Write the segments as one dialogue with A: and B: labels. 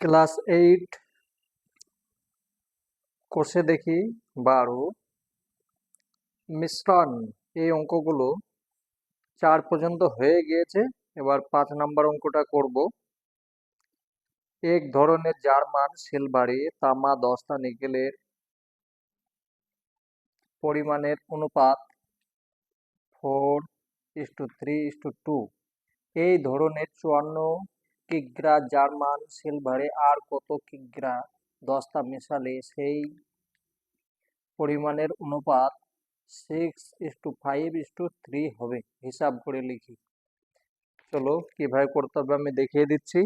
A: Class 8 কোষে দেখি 12 মিশ্রণ। এই অঙ্কগুলো 4 পর্যন্ত হয়ে গিয়েছে। এবার 5 নম্বর অঙ্কটা করব। এক ধরনের জার্মান সিলভারে তামা দস্তা নিকেলের পরিমাণের অনুপাত 4:3:2। এই ধরনের 54 কিগ্রা জার্মান সিলভারে আর কত কিগ্রা দস্তা মেশালে সেই পরিমাণের অনুপাত 6:5:3 হবে? হিসাব করে লিখি। চলো কিভাবে করতে হবে আমি দেখিয়ে দিচ্ছি।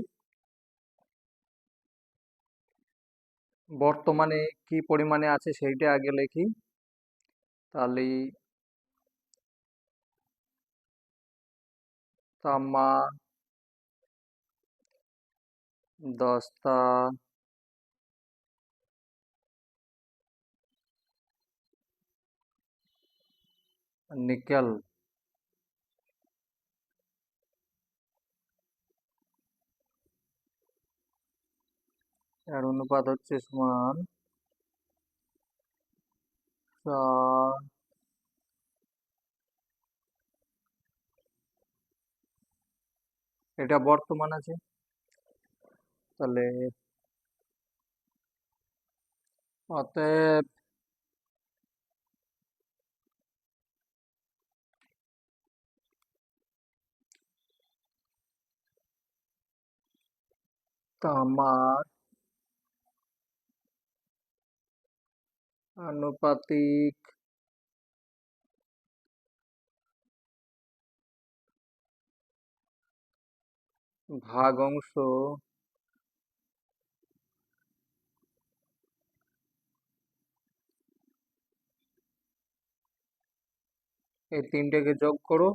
A: বর্তমানে কি পরিমাণে আছে সেইটা আগে লিখি, তাহলে তামা দস্তা নিকেল এর অনুপাত হচ্ছে সমান 4। এটা বর্তমান আছে, তাহলে অতএব তামার আনুপাতিক ভাগাংশ এই তিনটেকে যোগ করো।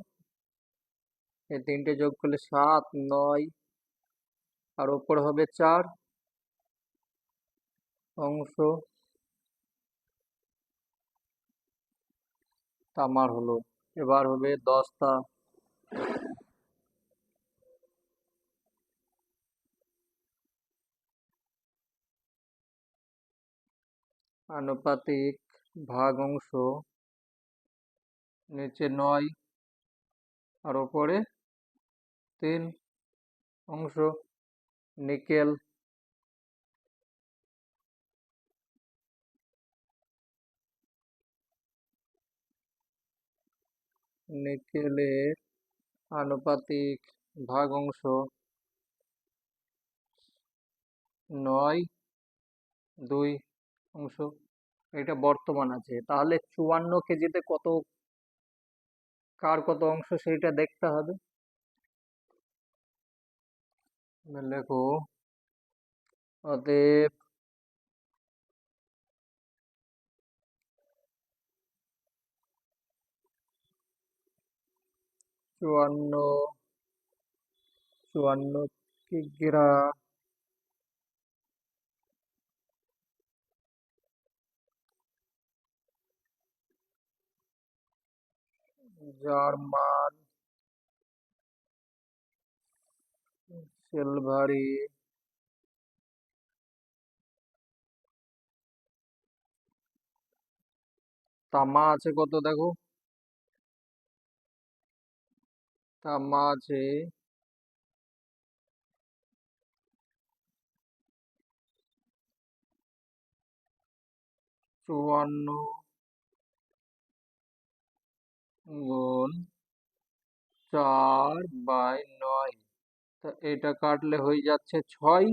A: এই তিনটে যোগ করলে 7, 9 আর উপর হবে 4 অংশ তামার হলো। এবার হবে দস্তা আনুপাতিক ভাগাংশ, নিচে 9 আর উপরে 3 অংশ নিকেল। নিকেলের আনুপাতিক ভাগাংশ 9/2 অংশ। এটা বর্তমান আছে, তাহলে 54 কেজিতে কত কার কত অংশ সেইটা দেখতে হবে। লেখো অতএব 54 কিগ্রা জার্মান সিলভারি তামা আছে কত দেখো, তামা আছে 54 গুণ 4/9। তা এটা কাটলে হয়ে যাচ্ছে 6।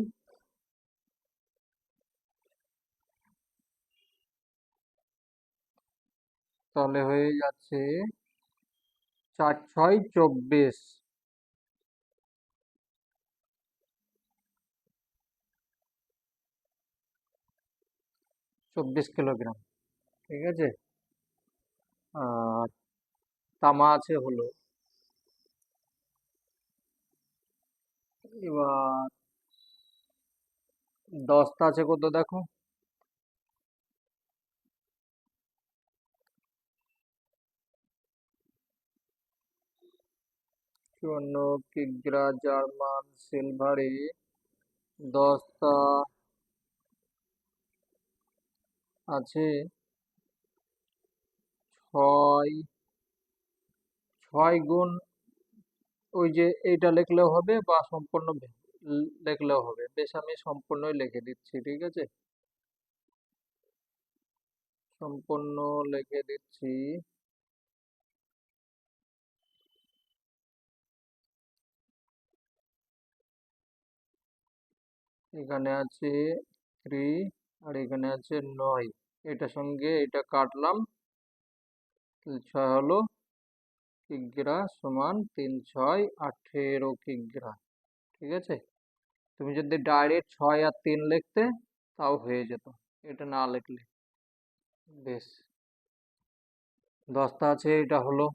A: তাহলে হয়ে যাচ্ছে 4×6=24। 24 কিলোগ্রাম, ঠিক আছে। আর তামা আছে হলো। এবার দস্তা আছে কত দেখো, 54 কিগ্রা জার্মান সিলভারে দস্তা আছে ছয়, ছয় গুণ, ওই যে এইটা লিখলেও হবে বা সম্পূর্ণ লিখলেও হবে, বেশ আমি সম্পূর্ণই লিখে দিচ্ছি, ঠিক আছে, সম্পূর্ণ লিখে দিচ্ছি। এখানে আছে 3 আর এখানে আছে 9, এটার সঙ্গে এটা কাটলাম, তাহলে 6 হলো কিগ্রা সমান 3 6 18 কিগ্রা, ঠিক আছে। তুমি যদি ডাইরেক্ট 6 আর 3 লিখতে তাও হয়ে যেত, এটা না লিখলে। বেশ, দস্তা আছে, এটা হলো।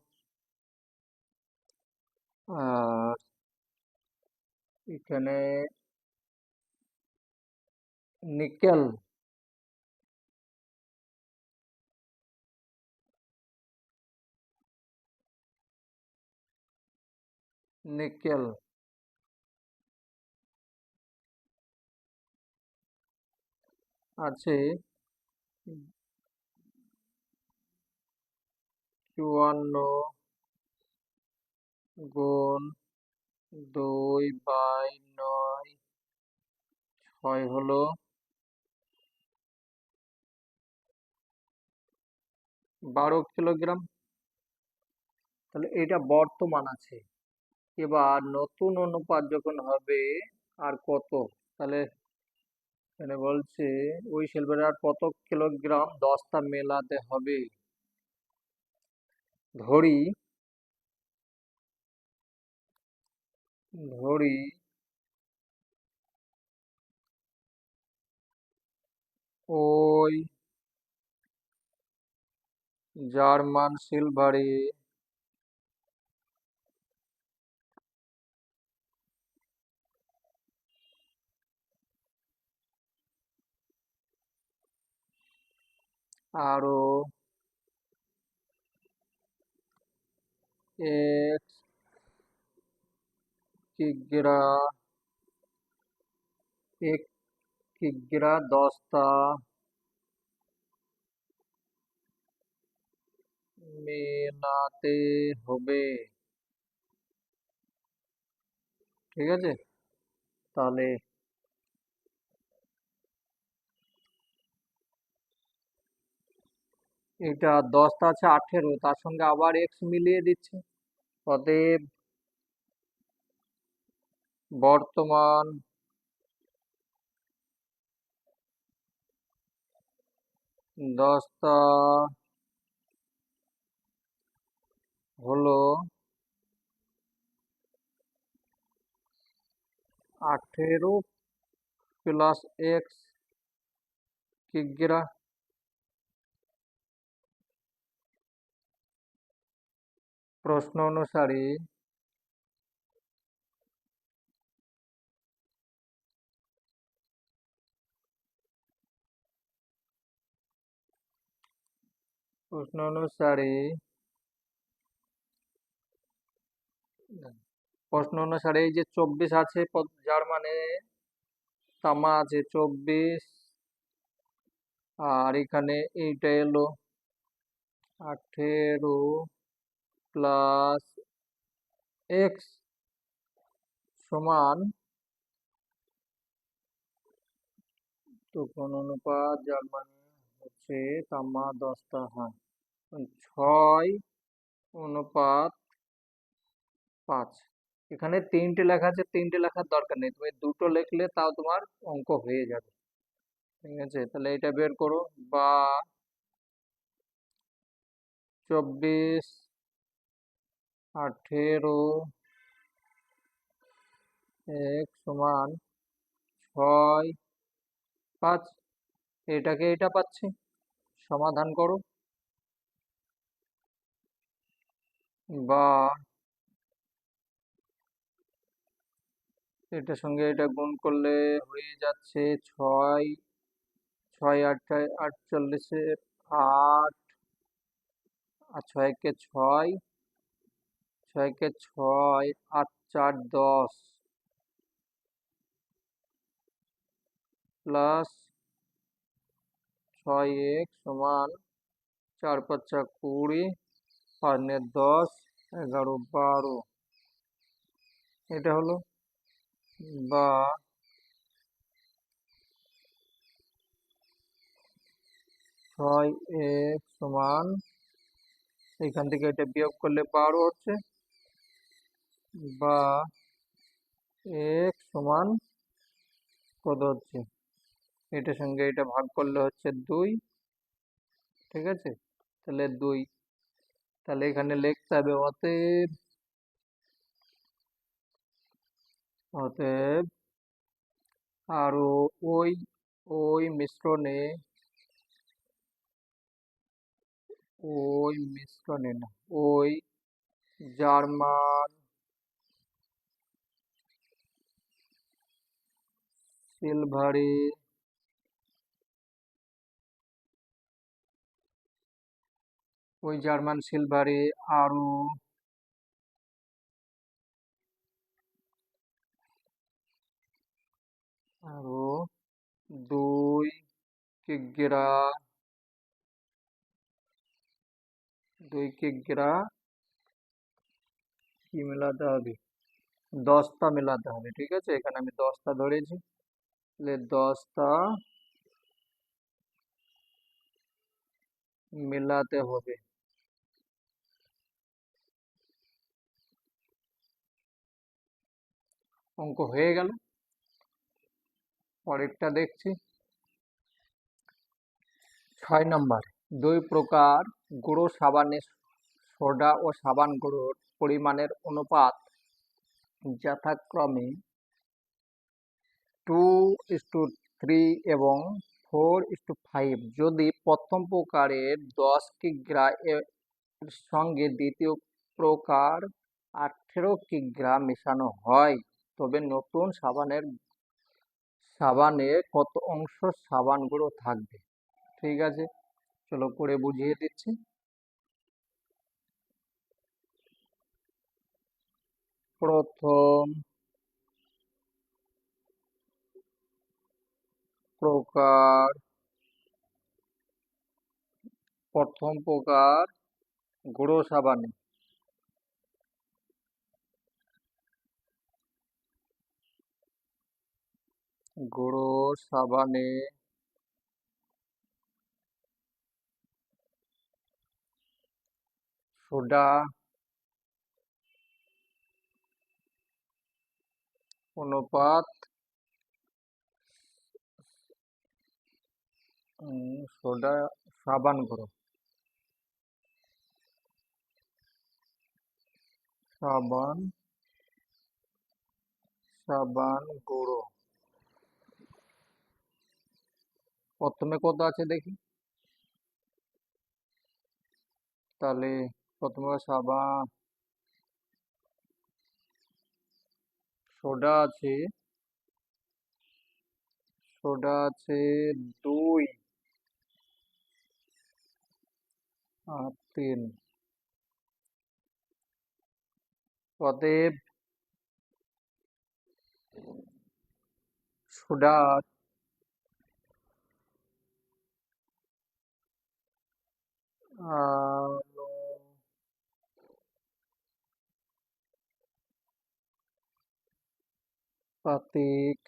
A: আর এখানে নিকেল, নিকেল আছে 54 গুণ 2/9, 6 হলো 12 কিলোগ্রাম। তাহলে এটা বর্তমান আছে। এবার নতুন অনুপাত যখন হবে আর কত, তাহলে এখানে বলছে ওই সিলভারে আর কত কিলোগ্রাম দস্তা মেলাতে হবে। ধরি ধরি ওই জার্মান সিলভারে আরো 1 কিগ্রা 1 কিগ্রা দস্তা মেলাতে হবে, ঠিক আছে। তাহলে এটা দস্তা আছে 18, তার সঙ্গে আবার এক্স মিলিয়ে দিচ্ছে, অতএব বর্তমান দস্তা হলো 18 প্লাস এক্স কিগ্রা। প্রশ্ন অনুসারে প্রশ্ন অনুসারে প্রশ্ন অনুসারে এই যে 24 আছে, যার মানে তামা আছে 24, আর এখানে এইটা এলো 18 প্লাস এক্স সমান, তো কোন অনুপাত, যার মানে হচ্ছে তামা দস্তা, হ্যাঁ, 6:5। এখানে 3টে লেখা আছে, 3টে লেখার দরকার নেই, তুমি 2টো লিখলে তাও তোমার অঙ্ক হয়ে যাবে, ঠিক আছে। তাহলে এটা বের করো, বা 24 18 এক সমান 6:5, এটাকে এটা পাচ্ছি, সমাধান করো, বা এটার সঙ্গে এটা গুণ করলে হয়ে যাচ্ছে 6, 6 8 48, 8 আর 6 কে 6, 6 কে 6, 8 4 10, প্লাস 6x সমান 4 × 5 = 20, 5 × 10, 11, 12, এটা হলো। বা 6x সমান, এখান থেকে এটা বিয়োগ করলে 12 হচ্ছে, বা x সমান কত হচ্ছে, এটার সঙ্গে এটা ভাগ করলে হচ্ছে 2। ঠিক আছে, তাহলে 2, তাহলে এখানে লিখতে হবে অতএব অতএব আরো ওই ওই মিশ্রণে না, ওই জার্মান সিলভারে আরো আরো 2 কিগ্রা 2 কিগ্রা কি মেলাতে হবে, দস্তা মেলাতে হবে। ঠিক আছে, এখানে আমি দস্তা ধরেছি, তাহলে দস্তা মেলাতে হবে। অঙ্ক হয়ে গেল। পরেরটা দেখছি, 6 নম্বর। 2 প্রকার গুঁড়ো সাবানে সোডা ও সাবান গুঁড়োর পরিমাণের অনুপাত যথাক্রমে 2:3 এবং 4:5। যদি প্রথম প্রকারের 10 কিগ্রা এর সঙ্গে দ্বিতীয় প্রকার 18 কিগ্রা মেশানো হয়, তবে নতুন সাবানে কত অংশ সাবান গুঁড়ো থাকবে। ঠিক আছে, চলো করে বুঝিয়ে দিচ্ছি। প্রথম প্রকার গুঁড়ো সাবানে সোডা অনুপাত সোডা সাবান গুঁড়ো সাবান গুঁড়ো প্রথমে কত আছে দেখি, তাহলে প্রথমে সোডা আছে 2 আর 3। অতএব সোডার আনুপাতিক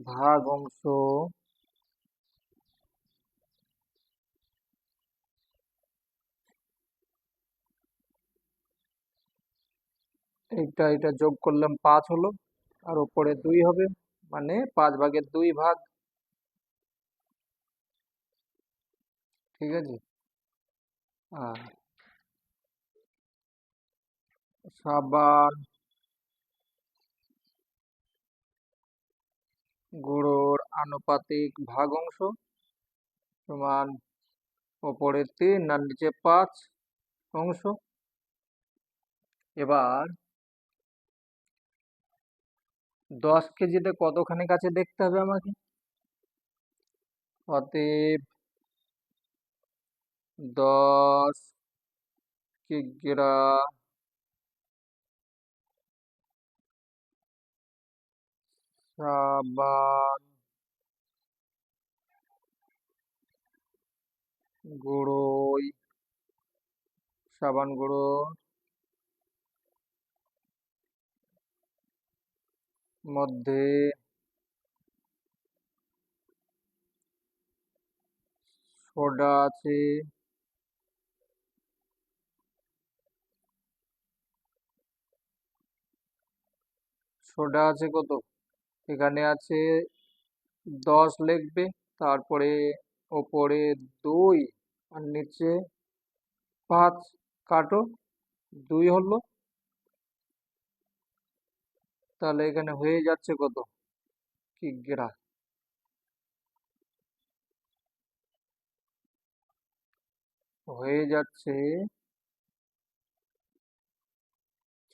A: ভাগ অংশ এটা যোগ করলাম 5 হলো, আর উপরে 2 হবে, মানে 5/2 ভাগ। ঠিক আছে, আর সাবান গুঁড়োর আনুপাতিক ভাগ অংশ সমান উপরে 3 আর নিচে 5 অংশ। এবার 10 কেজিতে কতখানি আছে দেখতে হবে আমাকে। অতএব 10 কিগ্রা সাবান গুঁড়োই সাবান গুঁড়ো মধ্যে সোডা আছে, সোডা আছে কত? এখানে আছে 10 লিখবে, তারপরে ওপরে 2 আর নিচে 5 কাটো, 2 হলো। তাহলে এখানে হয়ে যাচ্ছে কত কিগ্রা? হয়ে যাচ্ছে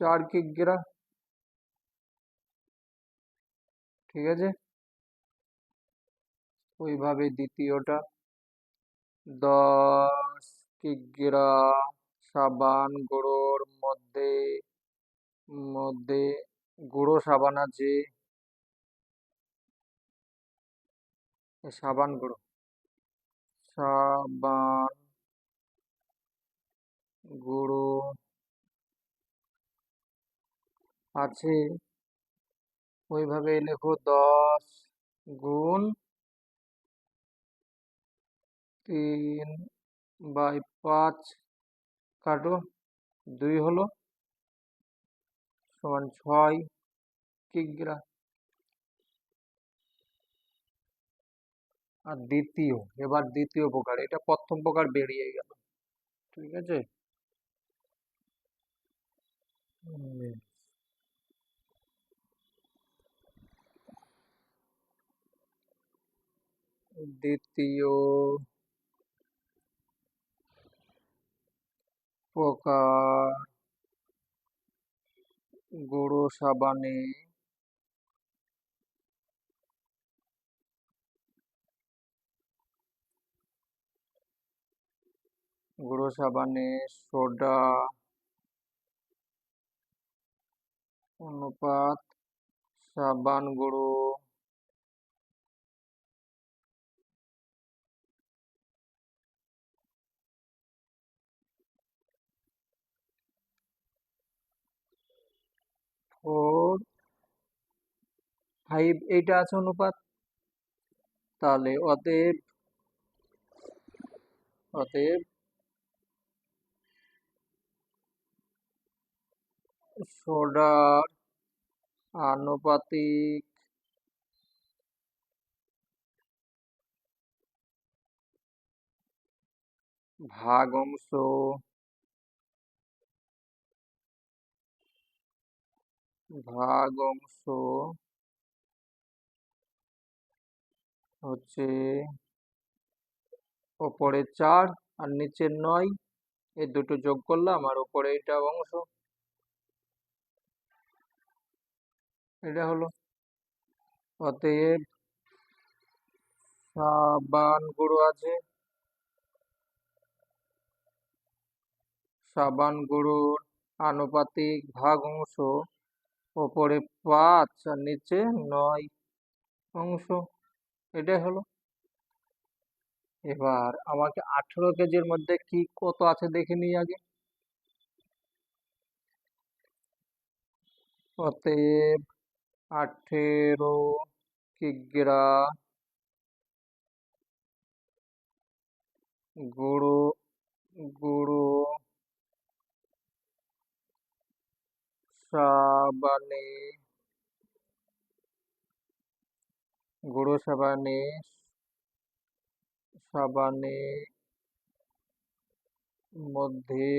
A: 4 কিগ্রা। ঠিক আছে, ওইভাবে দ্বিতীয়টা 10 কিগ্রা সাবান গুঁড়োর মধ্যে মধ্যে গুঁড়ো সাবান আছে, সাবান গুঁড়ো সাবান গুঁড়ো আছে, ওইভাবে লেখো 10 × 3/5 কাটো, 2 হলো, সমান 6 কিগ্রা। আর এবার দ্বিতীয় প্রকার, এটা প্রথম প্রকার বেরিয়ে গেল। ঠিক আছে, উম, দ্বিতীয় প্রকার গুঁড়ো সাবানে সোডা অনুপাত সাবান গুঁড়ো ফোর 5, এইটা আছে অনুপাত। তাহলে অতএব অতএব সোডার আনুপাতিক ভাগাংশ ভাগাংশ হচ্ছে ওপরে 4 আর নিচে 9, এই দুটো যোগ করলাম আর উপরে এটা অংশ, এটা হলো। অতএব সাবান গুঁড়ো আছে, সাবান গুঁড়োর আনুপাতিক ভাগাংশ ওপরে 5 আর নিচে 9 অংশ, এটাই হলো। এবার আমাকে 18 কেজির মধ্যে কি কত আছে দেখে নিই আগে। অতএব 18 কিগ্রা গুঁড়ো গুঁড়ো সাবানে গুঁড়ো সাবানে সাবানে মধ্যে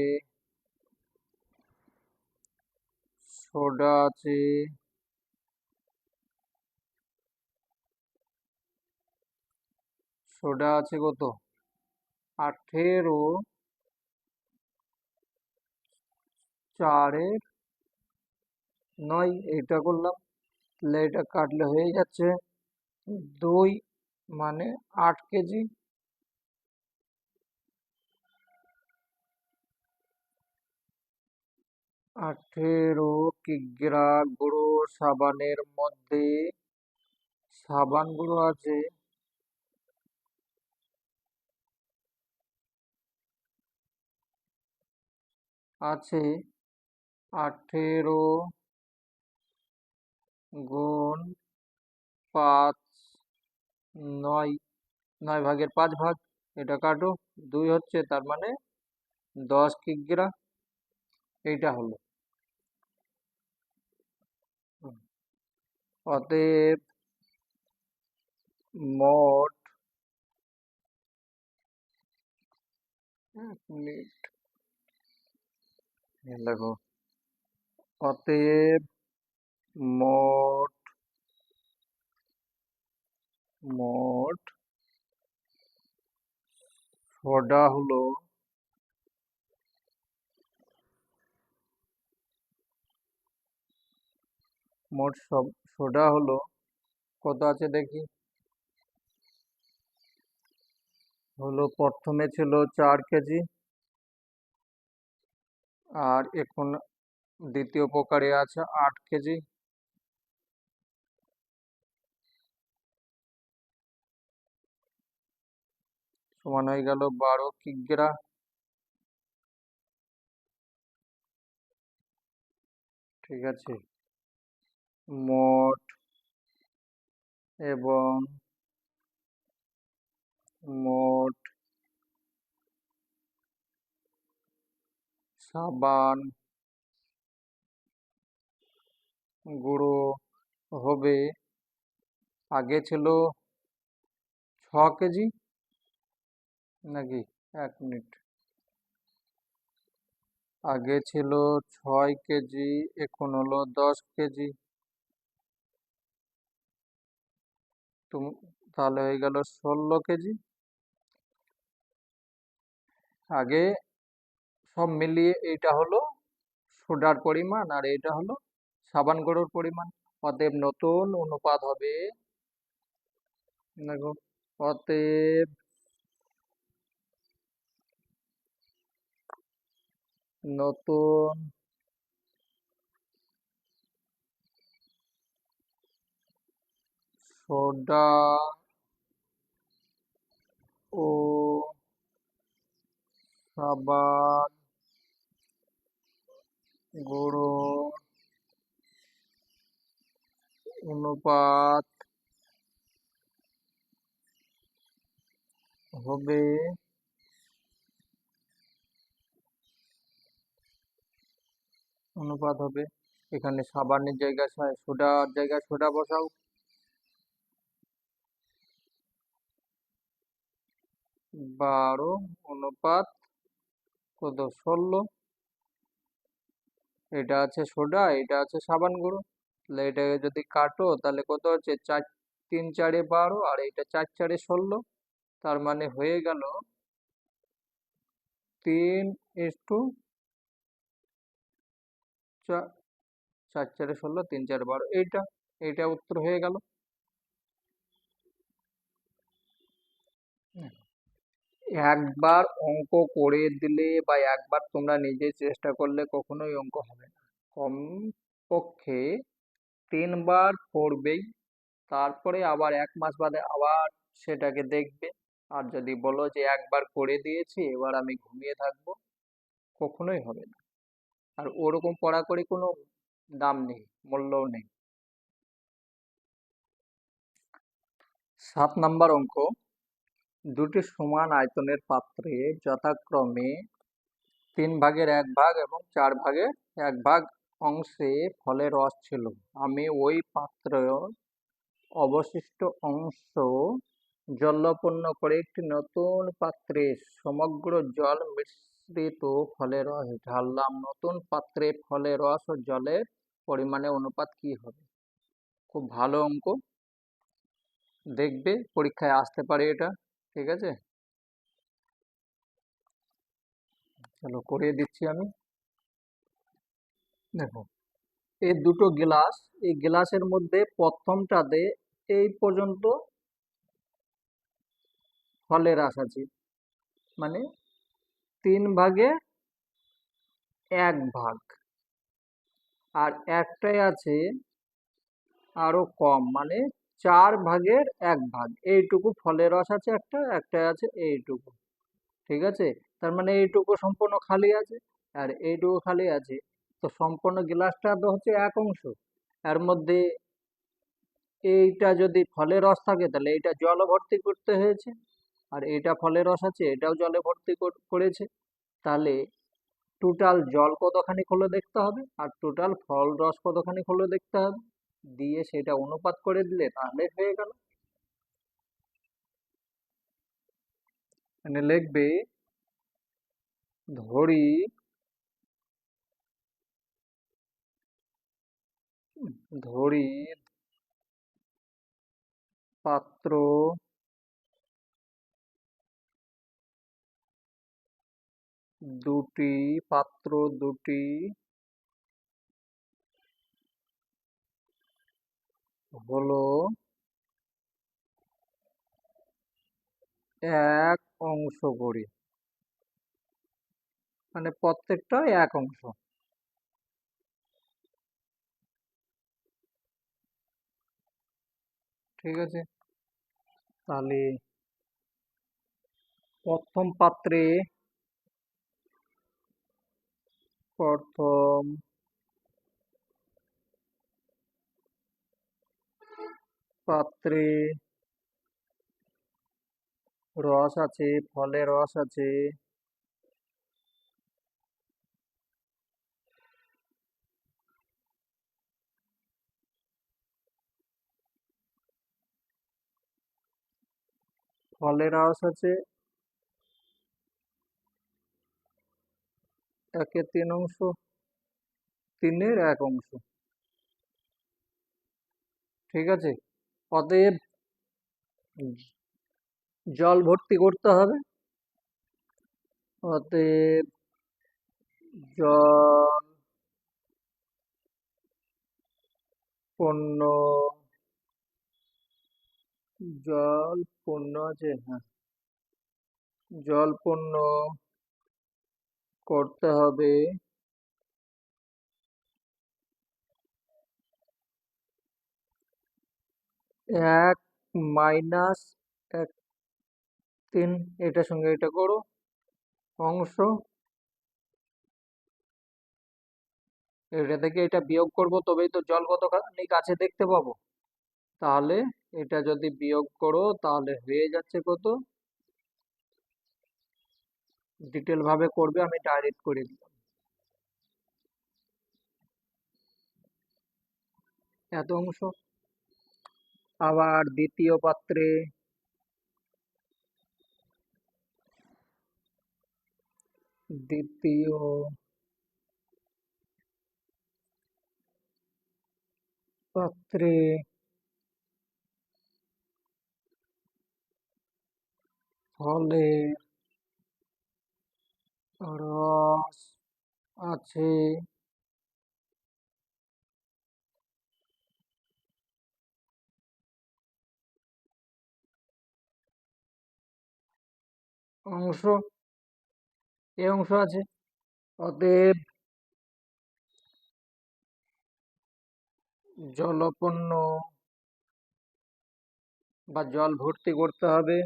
A: সোডা আছে, সোডা আছে কত? 18 4 9, এইটা করলাম। তাহলে এটা কাটলে হয়ে যাচ্ছে 2, মানে 8 কেজি। 18 কিগ্রা গুঁড়ো সাবানের মধ্যে সাবান গুঁড়ো আছে আছে 18 × 5, 9, 9 ভাগের 5 ভাগ। এটা কাটো, 2 হচ্ছে, তার মানে 10 কিগ্রা। এইটা হলো। অতএব মোট, 1 মিনিট দেখো, অতএব মোট মোট সোডা হলো, মোট সব সোডা হলো কত আছে দেখি। হলো, প্রথমে ছিল 4 কেজি, আর এখন দ্বিতীয় প্রকারে আছে 8 কেজি। সমান হয়ে গেল 12 কিগ্রা। ঠিক আছে, মোট এবং মোট সাবান গুঁড়ো হবে, আগে ছিল 6 কেজি নাকি, 1 মিনিট, আগে ছিল 6 কেজি, এখন হলো 10 কেজি। তাহলে হয়ে গেল 16 কেজি। আগে সব মিলিয়ে এইটা হলো সোডার পরিমাণ, আর এটা হলো সাবান গুঁড়োর পরিমাণ। অতএব নতুন অনুপাত হবে, দেখো, অতএব নতুন সোডা ও সাবান গুঁড়ো অনুপাত হবে এখানে সাবানের জায়গায় সোডার জায়গায় সোডা বসাও, 12 অনুপাত কত, 16। এটা আছে সোডা, এটা আছে সাবান গুঁড়ো, তাহলে এটাকে যদি কাটো তাহলে কত হচ্ছে, 4, 3, 4, 12, আর এটা 4, 4, 16। তার মানে হয়ে গেল 3:4, 4, 4, 16, 3, 4, 12। এইটা উত্তর হয়ে গেল। একবার অঙ্ক করে দিলে বা একবার তোমরা নিজে চেষ্টা করলে কখনোই অঙ্ক হবে না। কমপক্ষে 3বার করবেই, তারপরে আবার 1 মাস বাদে আবার সেটাকে দেখবে। আর যদি বলো যে একবার করে দিয়েছি এবার আমি ঘুমিয়ে থাকবো, কখনোই হবে না। আর ওরকম পড়া করে কোনো দাম নেই, মূল্যও নেই। 7 নাম্বার অঙ্ক, দুটি সমান আয়তনের পাত্রে যথাক্রমে 3/1 এবং 4/1 অংশে ফলের রস ছিল। আমি ওই পাত্রের অবশিষ্ট অংশ জলপূর্ণ করে একটি নতুন পাত্রে সমগ্র জল মিশ্রিত ফলের রস ঢাললাম। নতুন পাত্রে ফলের রস ও জলের পরিমাণের অনুপাত কি হবে? খুব ভালো অঙ্ক, দেখবে পরীক্ষায় আসতে পারে এটা। ঠিক আছে, চলো করিয়ে দিচ্ছি আমি। দেখো, এই দুটো গ্লাস, এই গ্লাসের মধ্যে প্রথমটাতে এই পর্যন্ত ফলের রস আছে, মানে 3/1, আর একটাই আছে আরো কম, মানে 4/1 এইটুকু ফলের রস আছে, একটা একটা আছে এইটুকু। ঠিক আছে, তার মানে এইটুকু সম্পূর্ণ খালি আছে আর এইটুকু খালি আছে। তো সম্পূর্ণ গ্লাসটা তো হচ্ছে 1 অংশ। এর মধ্যে এইটা যদি ফলের রস থাকে তাহলে এইটা জলও ভর্তি করতে হয়েছে, আর এইটা ফলের রস আছে এটাও জলে ভর্তি করেছে। তাহলে টোটাল জল কতখানি হলো দেখতে হবে, আর টোটাল ফল রস কতখানি হলো দেখতে হবে, দিয়ে সেটা অনুপাত করে দিলে তাহলে হয়ে গেল। মানে লিখবে ধরি ধরি পাত্র দুটি পাত্র দুটি হলো 1 অংশ করে, মানে প্রত্যেকটা 1 অংশ। ঠিক আছে, তাহলে প্রথম পাত্রে প্রথম পাত্রে রস আছে, ফলের রস আছে, ফলের রস আছে 1/3 অংশ, 3/1 অংশ। ঠিক আছে, অতএব জল ভর্তি করতে হবে। অতএব জল পূর্ণ জল পূর্ণ আছে, হ্যাঁ, জল পূর্ণ করতে হবে 1 - 1/3, এটার সঙ্গে এটা করো, অংশ, এটা থেকে এটা বিয়োগ করব তবেই তো জল কতখানি কাছে দেখতে পাবো। তাহলে এটা যদি বিয়োগ করো তাহলে হয়ে যাচ্ছে কত, ডিটেল ভাবে করবে, আমি ডাইরেক্ট করে দিলাম এত অংশ। আবার দ্বিতীয় পাত্রে ফলের রস আছে অংশ, এ অংশ আছে। অতএব জলপূর্ণ বা জল ভর্তি করতে হবে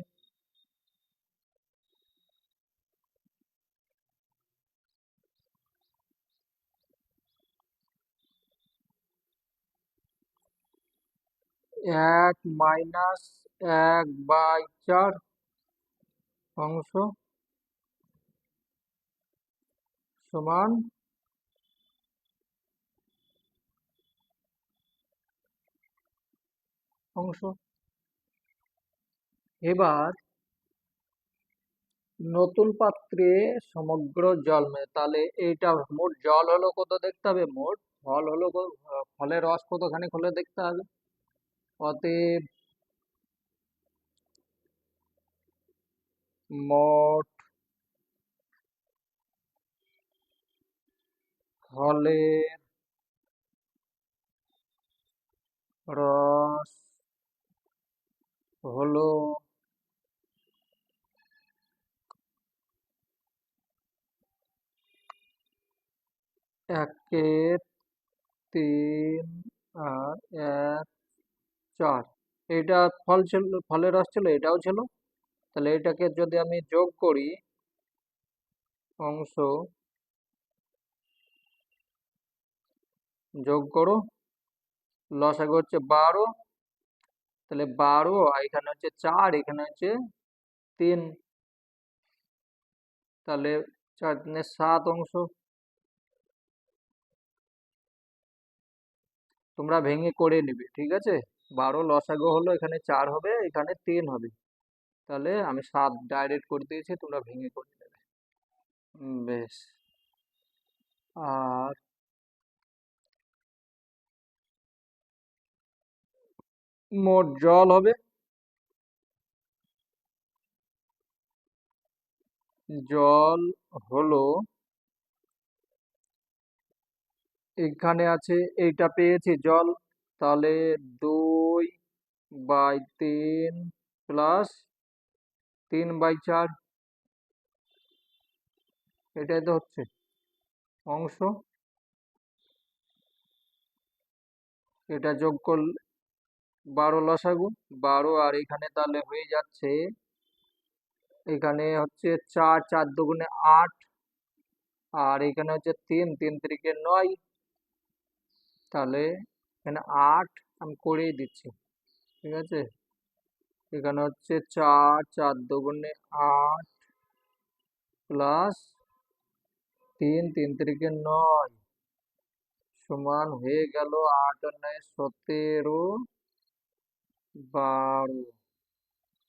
A: 1 - 1/4 অংশ সমান অংশ। এবার নতুন পাত্রে সমগ্র জল তাহলে এইটা মোট জল হলো কত দেখতে হবে, মোট ফল হলো ফলের রস কতখানি হলে দেখতে হবে। অতএব মোট ফলের রস হলো 1/3 আর 1/4। এটা ফল ছিল, ফলের রস ছিল, এটাও ছিল। তাহলে এটাকে যদি আমি যোগ করি, অংশ যোগ করো, লসাগু হচ্ছে 12। তাহলে 12, আর এখানে হচ্ছে 4, এখানে হচ্ছে 3। তাহলে 4 3 7 অংশ। তোমরা ভেঙে করে নিবে, ঠিক আছে। 12 লসাগু হলো, এখানে 4 হবে, এখানে 3 হবে। তাহলে আমি 7 ডাইরেক্ট করে দিয়েছি, তোমরা ভেঙে করে নেবে। বেশ। আর মোট জল হবে, জল হলো, এখানে আছে, এইটা পেয়েছি জল। তাহলে 2/3 প্লাস 3/4, এটাই তো হচ্ছে অংশ। এটা যোগ করলে 12 লসাগু, 12, আর এখানে তাহলে হয়ে যাচ্ছে, এখানে হচ্ছে 4, 4 দুগুণে 8, আর এখানে হচ্ছে 3, 3 3 9। তাহলে এখানে 8 আমি করেই দিচ্ছি, ঠিক আছে। এখানে হচ্ছে 4, 4 দুগুণে 8 প্লাস 3, 3 3 9 সমান হয়ে গেল 8 আর 9 17, 12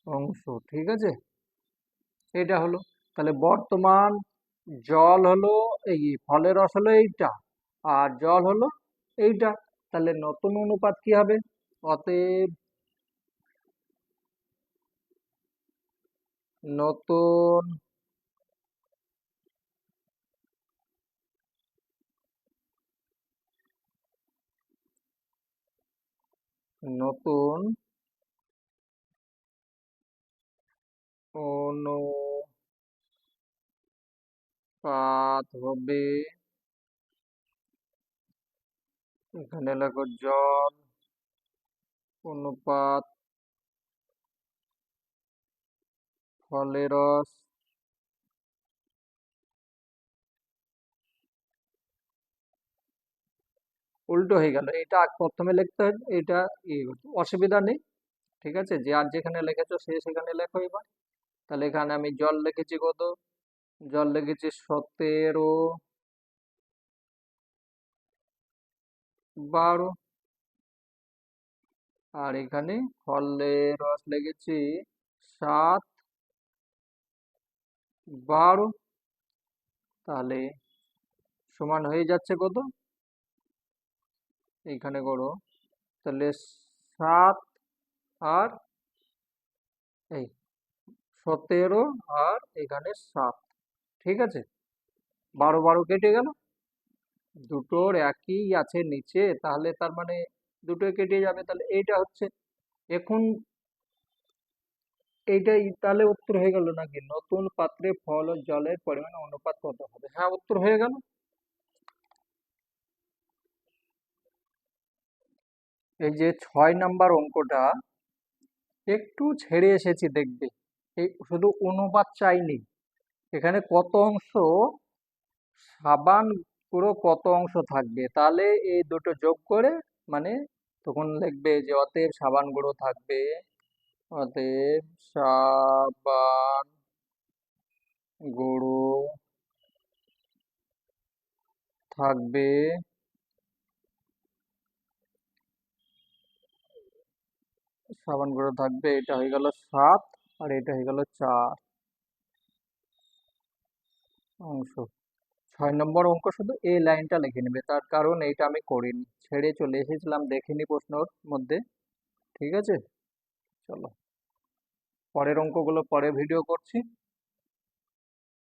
A: অংশ, ঠিক আছে। এটা হলো, তাহলে বর্তমান জল হলো, এই ফলের রস হলো এইটা, আর জল হলো এইটা। তাহলে নতুন অনুপাত কি হবে? অতএব নতুন নতুন অনুপাত হবে, এখানে লেখো জল অনুপাত ফলের রস উল্টো হয়ে গেল, এটা প্রথমে লিখতে হয়, এটা অসুবিধা নেই, ঠিক আছে। যে আর যেখানে লিখেছো সে সেখানে লেখো এবার। তাহলে এখানে আমি জল লিখেছি কত? জল লিখেছি 17, 12, আর এখানে ফলের রস লিখেছি 7, 12। তাহলে সমান হয়ে যাচ্ছে কত? এইখানে করো, তাহলে 7 আর এই 17, আর এখানে 7, ঠিক আছে। 12 12 কেটে গেল, দুটোর একই আছে নিচে, তাহলে তার মানে দুটোই কেটে যাবে, তাহলে এইটা হচ্ছে। এখন এইটাই তাহলে উত্তর হয়ে গেল নাকি, নতুন পাত্রে ফল ও জলের পরিমাণ অনুপাত কত হবে? হ্যাঁ, উত্তর হয়ে গেল। এই যে 6 নাম্বার অঙ্কটা একটু ছেড়ে এসেছি, দেখবে এই শুধু অনুপাত চাইনি, এখানে কত অংশ সাবান পুরো কত অংশ থাকবে, তাহলে এই দুটো যোগ করে, মানে তখন লিখবে যে অতএব সাবান গুঁড়ো থাকবে, অতএব সাবান গুঁড়ো থাকবে, সাবান গুঁড়ো থাকবে, এটা হয়ে গেল 7, আর এটা হয়ে গেল 4 অংশ। 6 নম্বর অঙ্ক শুধু এই লাইনটা লিখে নেবে, তার কারণ এইটা আমি করিনি, ছেড়ে চলে এসেছিলাম, দেখিনি প্রশ্নর মধ্যে, ঠিক আছে। চলো, পরের অঙ্কগুলো পরে ভিডিও করছি।